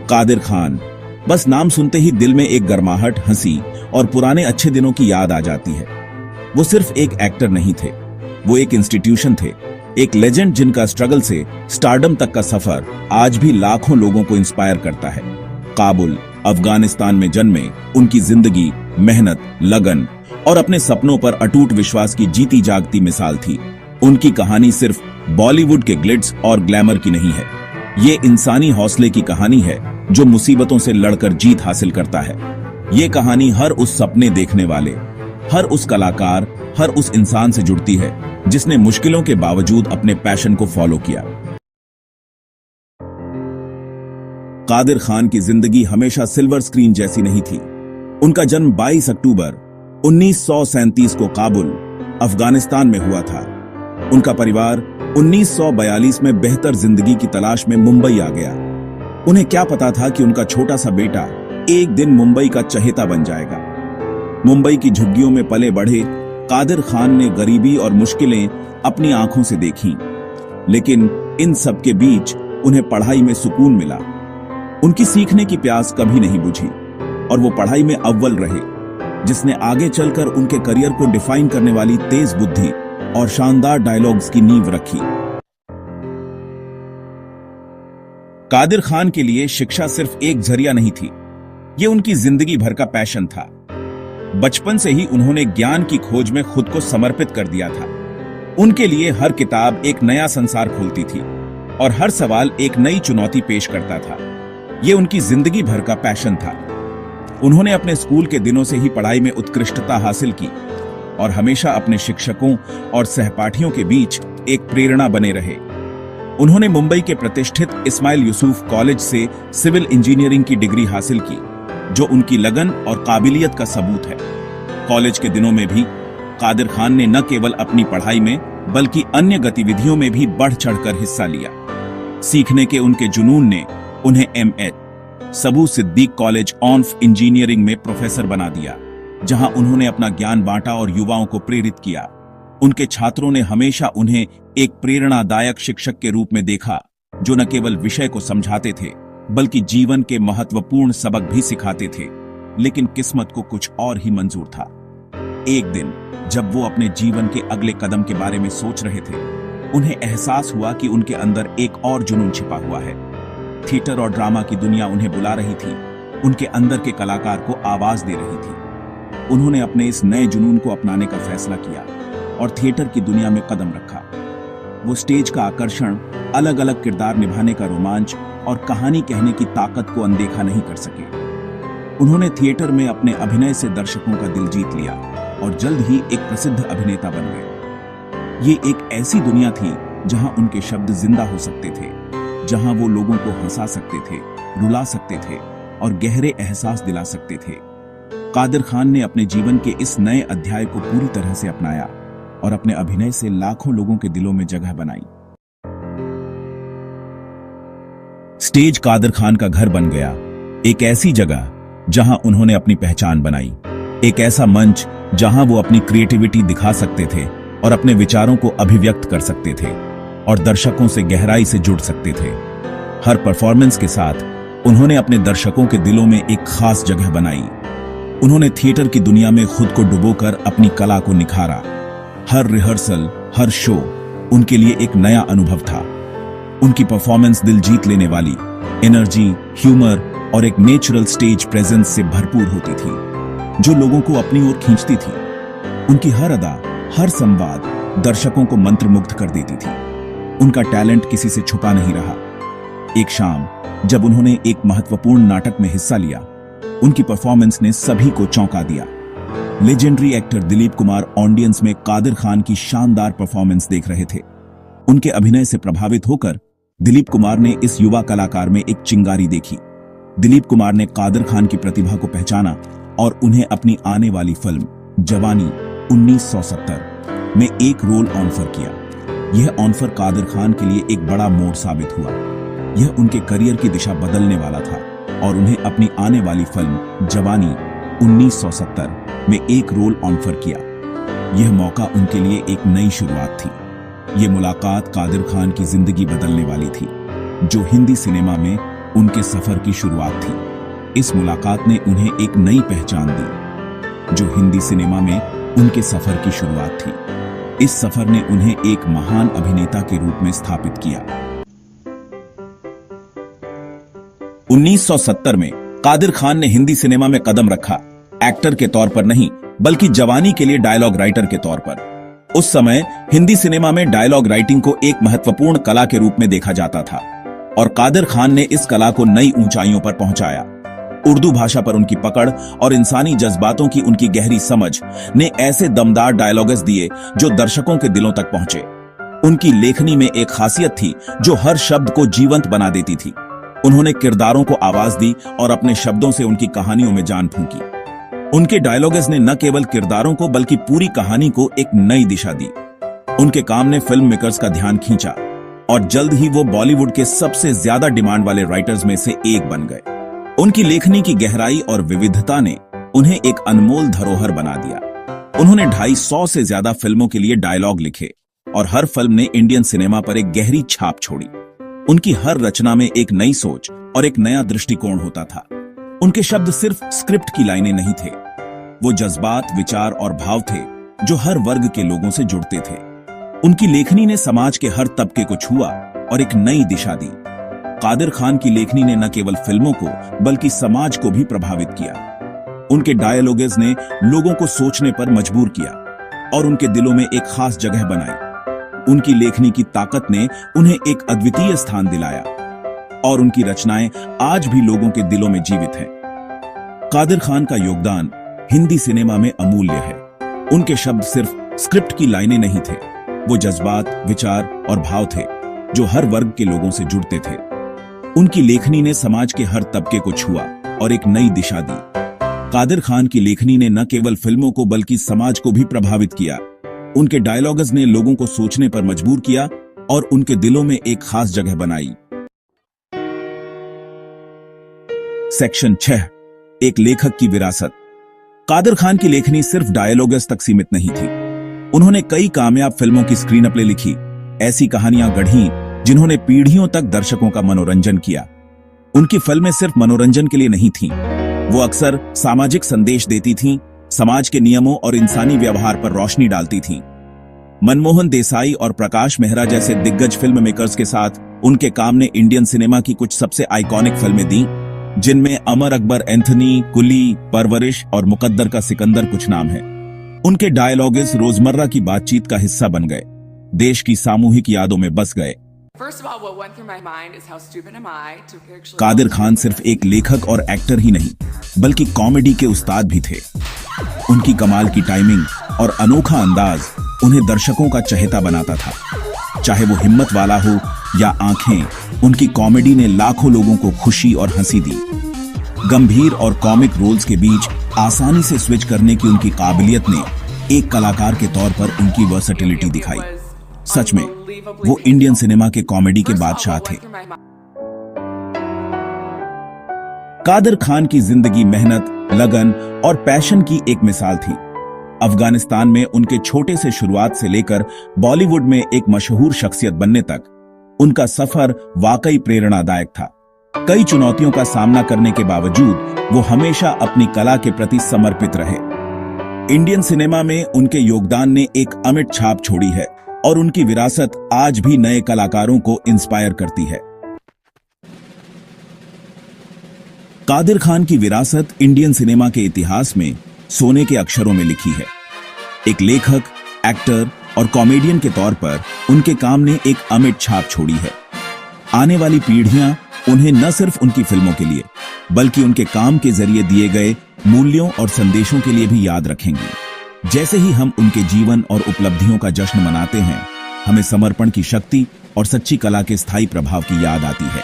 कादिर खान, बस नाम सुनते ही दिल में एक गर्माहट, हंसी और पुराने अच्छे दिनों की याद आ जाती है। वो सिर्फ एक एक्टर नहीं थे, वो एक इंस्टीट्यूशन थे, एक लेजेंड जिनका स्ट्रगल से स्टारडम तक का सफर आज भी लाखों लोगों को इंस्पायर करता है। काबुल, अफगानिस्तान में जन्मे उनकी जिंदगी मेहनत, लगन और अपने सपनों पर अटूट विश्वास की जीती जागती मिसाल थी। उनकी कहानी सिर्फ बॉलीवुड के ग्लिट्स और ग्लैमर की नहीं है, ये इंसानी हौसले की कहानी है जो मुसीबतों से लड़कर जीत हासिल करता है। ये कहानी हर उस सपने देखने वाले, हर उस कलाकार, हर उस इंसान से जुड़ती है जिसने मुश्किलों के बावजूद अपने पैशन को फॉलो किया। कादिर खान की जिंदगी हमेशा सिल्वर स्क्रीन जैसी नहीं थी। उनका जन्म 22 अक्टूबर 1937 को काबुल, अफगानिस्तान में हुआ था। उनका परिवार 1942 में बेहतर जिंदगी की तलाश में मुंबई आ गया। उन्हें क्या पता था कि उनका छोटा सा बेटा एक दिन मुंबई का चहेता बन जाएगा। मुंबई की झुग्गियों में पले बढ़े कादिर खान ने गरीबी और मुश्किलें अपनी आंखों से देखी, लेकिन इन सब के बीच उन्हें पढ़ाई में सुकून मिला। उनकी सीखने की प्यास कभी नहीं बुझी और वो पढ़ाई में अव्वल रहे, जिसने आगे चलकर उनके करियर को डिफाइन करने वाली तेज बुद्धि और शानदार डायलॉग्स की नींव रखी। कादिर खान के लिए शिक्षा सिर्फ एक जरिया नहीं थी, ये उनकी जिंदगी भर का पैशन था। बचपन से ही उन्होंने ज्ञान की खोज में खुद को समर्पित कर दिया था। उनके लिए हर किताब एक नया संसार खोलती थी और हर सवाल एक नई चुनौती पेश करता था। ये उनकी जिंदगी भर का पैशन था। उन्होंने अपने स्कूल के दिनों से ही पढ़ाई में उत्कृष्टता हासिल की और हमेशा अपने शिक्षकों और सहपाठियों के बीच एक प्रेरणा बने रहे। उन्होंने मुंबई के प्रतिष्ठित इस्माइल यूसुफ कॉलेज से सिविल इंजीनियरिंग की डिग्री हासिल की, जो उनकी लगन और काबिलियत का सबूत है। कॉलेज के दिनों में भी कादिर खान ने न केवल अपनी पढ़ाई में बल्कि अन्य गतिविधियों में भी बढ़ चढ़कर हिस्सा लिया। सीखने के उनके जुनून ने उन्हें एमएच सबू सिद्दीक कॉलेज ऑफ इंजीनियरिंग में प्रोफेसर बना दिया, जहां उन्होंने अपना ज्ञान बांटा और युवाओं को प्रेरित किया। उनके छात्रों ने हमेशा उन्हें एक प्रेरणादायक शिक्षक के रूप में देखा, जो न केवल विषय को समझाते थे बल्कि जीवन के महत्वपूर्ण सबक भी सिखाते थे। लेकिन किस्मत को कुछ और ही मंजूर था। एक दिन जब वो अपने जीवन के अगले कदम के बारे में सोच रहे थे, उन्हें एहसास हुआ कि उनके अंदर एक और जुनून छिपा हुआ है। थिएटर और ड्रामा की दुनिया उन्हें बुला रही थी, उनके अंदर के कलाकार को आवाज दे रही थी। उन्होंने अपने इस नए जुनून को अपनाने का फैसला किया और थिएटर की दुनिया में कदम रखा। वो स्टेज का आकर्षण, अलग अलग किरदार निभाने का रोमांच और कहानी कहने की ताकत को अनदेखा नहीं कर सके। उन्होंने थिएटर में अपने अभिनय से दर्शकों का दिल जीत लिया और जल्द ही एक प्रसिद्ध अभिनेता बन गए। ये एक ऐसी दुनिया थी जहां उनके शब्द जिंदा हो सकते थे, जहां वो लोगों को हंसा सकते थे, रुला सकते थे और गहरे एहसास दिला सकते थे। कादिर खान ने अपने जीवन के इस नए अध्याय को पूरी तरह से अपनाया और अपने अभिनय से लाखों लोगों के दिलों में जगह बनाई। स्टेज कादिर खान का घर बन गया, एक ऐसी जगह जहां उन्होंने अपनी पहचान बनाई, एक ऐसा मंच जहां वो अपनी क्रिएटिविटी दिखा सकते थे और अपने विचारों को अभिव्यक्त कर सकते थे और दर्शकों से गहराई से जुड़ सकते थे। हर परफॉर्मेंस के साथ उन्होंने अपने दर्शकों के दिलों में एक खास जगह बनाई। उन्होंने थिएटर की दुनिया में खुद को डुबोकर अपनी कला को निखारा। हर रिहर्सल, हर शो उनके लिए एक नया अनुभव था। उनकी परफॉर्मेंस दिल जीत लेने वाली, एनर्जी, ह्यूमर और एक नेचुरल स्टेज प्रेजेंस से भरपूर होती थी, जो लोगों को अपनी ओर खींचती थी। उनकी हर अदा, हर संवाद दर्शकों को मंत्रमुग्ध कर देती थी। उनका टैलेंट किसी से छुपा नहीं रहा। एक शाम जब उन्होंने एक महत्वपूर्ण नाटक में हिस्सा लिया, उनकी परफॉर्मेंस ने सभी को चौंका दिया। Legendary actor Dilip Kumar audience में कादिर खान की शानदार परफॉर्मेंस देख रहे थे। उनके अभिनय से प्रभावित होकर दिलीप कुमार ने इस युवा कलाकार में एक चिंगारी देखी। दिलीप कुमार ने कादिर खान की प्रतिभा को पहचाना और उन्हें अपनी आने वाली फिल्म जवानी 1970 में एक रोल ऑफर किया। यह ऑफर कादिर खान के लिए एक बड़ा मोड़ साबित हुआ। यह उनके करियर की दिशा बदलने वाला था और उन्हें अपनी आने वाली फिल्म जवानी 1970 में एक रोल ऑफर किया। यह मौका उनके लिए एक नई शुरुआत थी। यह मुलाकात कादिर खान की जिंदगी बदलने वाली थी, जो हिंदी सिनेमा में उनके सफर की शुरुआत थी। इस मुलाकात ने उन्हें एक नई पहचान दी, जो हिंदी सिनेमा में उनके सफर की शुरुआत थी। इस सफर ने उन्हें एक महान अभिनेता के रूप में स्थापित किया। 1970 में कादिर खान ने हिंदी सिनेमा में कदम रखा, एक्टर के तौर पर नहीं बल्कि जवानी के लिए डायलॉग राइटर के तौर पर। उस समय हिंदी सिनेमा में डायलॉग राइटिंग को एक महत्वपूर्ण कला के रूप में देखा जाता था और कादिर खान ने इस कला को नई ऊंचाइयों पर पहुंचाया। उर्दू भाषा पर उनकी पकड़ और इंसानी जज्बातों की उनकी गहरी समझ ने ऐसे दमदार डायलॉग्स दिए जो दर्शकों के दिलों तक पहुंचे। उनकी लेखनी में एक खासियत थी जो हर शब्द को जीवंत बना देती थी। उन्होंने किरदारों को आवाज दी और अपने शब्दों से उनकी कहानियों में जान फूंकी। उनके डायलॉग्स ने न केवल किरदारों को बल्कि पूरी कहानी को एक नई दिशा दी। उनके काम ने फिल्म मेकर्स का ध्यान खींचा और जल्द ही वो बॉलीवुड के सबसे ज्यादा डिमांड वाले राइटर्स में से एक बन गए। उनकी लेखनी की गहराई और विविधता ने उन्हें एक अनमोल धरोहर बना दिया। उन्होंने 250 से ज्यादा फिल्मों के लिए डायलॉग लिखे और हर फिल्म ने इंडियन सिनेमा पर एक गहरी छाप छोड़ी। उनकी हर रचना में एक नई सोच और एक नया दृष्टिकोण होता था। उनके शब्द सिर्फ स्क्रिप्ट की लाइनें नहीं थे, वो जज्बात, विचार और भाव थे जो हर वर्ग के लोगों से जुड़ते थे। उनकी लेखनी ने समाज के हर तबके को छुआ और एक नई दिशा दी। कादिर खान की लेखनी ने न केवल फिल्मों को बल्कि समाज को भी प्रभावित किया। उनके डायलॉग्स ने लोगों को सोचने पर मजबूर किया और उनके दिलों में एक खास जगह बनाई। उनकी लेखनी की ताकत ने उन्हें एक अद्वितीय स्थान दिलाया और उनकी रचनाएं आज भी लोगों के दिलों में जीवित हैं। कादिर खान का योगदान हिंदी सिनेमा में अमूल्य है। उनके शब्द सिर्फ स्क्रिप्ट की लाइनें नहीं थे, वो जज्बात, विचार और भाव थे जो हर वर्ग के लोगों से जुड़ते थे। उनकी लेखनी ने समाज के हर तबके को छुआ और एक नई दिशा दी। कादिर खान की लेखनी ने न केवल फिल्मों को बल्कि समाज को भी प्रभावित किया। उनके डायलॉग्स ने लोगों को सोचने पर मजबूर किया और उनके दिलों में एक खास जगह बनाई। सेक्शन 6, एक लेखक की विरासत। कादिर खान की लेखनी सिर्फ डायलॉग्स तक सीमित नहीं थी। उन्होंने कई कामयाब फिल्मों की स्क्रीन प्ले लिखी, ऐसी कहानियां गढ़ी जिन्होंने पीढ़ियों तक दर्शकों का मनोरंजन किया। उनकी फिल्में सिर्फ मनोरंजन के लिए नहीं थीं, वो अक्सर सामाजिक संदेश देती थीं, समाज के नियमों और इंसानी व्यवहार पर रोशनी डालती थीं। मनमोहन देसाई और प्रकाश मेहरा जैसे दिग्गज फिल्म मेकर्स के साथ उनके काम ने इंडियन सिनेमा की कुछ सबसे आइकॉनिक फिल्में दी, जिनमें अमर अकबर एंथनी, कुली, परवरिश और मुकद्दर का सिकंदर कुछ नाम है। उनके डायलॉग्स रोजमर्रा की बातचीत का हिस्सा बन गए, देश की सामूहिक यादों में बस गए। कादिर खान सिर्फ एक लेखक और एक्टर ही नहीं बल्कि कॉमेडी के उस्ताद भी थे। उनकी कमाल की टाइमिंग और अनोखा अंदाज उन्हें दर्शकों का चहेता बनाता था। चाहे वो हिम्मत वाला हो या आंखें, उनकी कॉमेडी ने लाखों लोगों को खुशी और हंसी दी। गंभीर और कॉमिक रोल्स के बीच आसानी से स्विच करने की उनकी काबिलियत ने एक कलाकार के तौर पर उनकी वर्सेटिलिटी दिखाई। सच में वो इंडियन सिनेमा के कॉमेडी के बादशाह थे। कादिर खान की जिंदगी मेहनत, लगन और पैशन की एक मिसाल थी। अफगानिस्तान में उनके छोटे से शुरुआत से लेकर बॉलीवुड में एक मशहूर शख्सियत बनने तक उनका सफर वाकई प्रेरणादायक था। कई चुनौतियों का सामना करने के बावजूद वो हमेशा अपनी कला के प्रति समर्पित रहे। इंडियन सिनेमा में उनके योगदान ने एक अमिट छाप छोड़ी है और उनकी विरासत आज भी नए कलाकारों को इंस्पायर करती है। कादिर खान की विरासत इंडियन सिनेमा के इतिहास में सोने के अक्षरों में लिखी है। एक लेखक, एक्टर और कॉमेडियन के तौर पर उनके काम ने एक अमिट छाप छोड़ी है। आने वाली पीढ़ियां उन्हें न सिर्फ उनकी फिल्मों के लिए बल्कि उनके काम के जरिए दिए गए मूल्यों और संदेशों के लिए भी याद रखेंगी। जैसे ही हम उनके जीवन और उपलब्धियों का जश्न मनाते हैं, हमें समर्पण की शक्ति और सच्ची कला के स्थायी प्रभाव की याद आती है।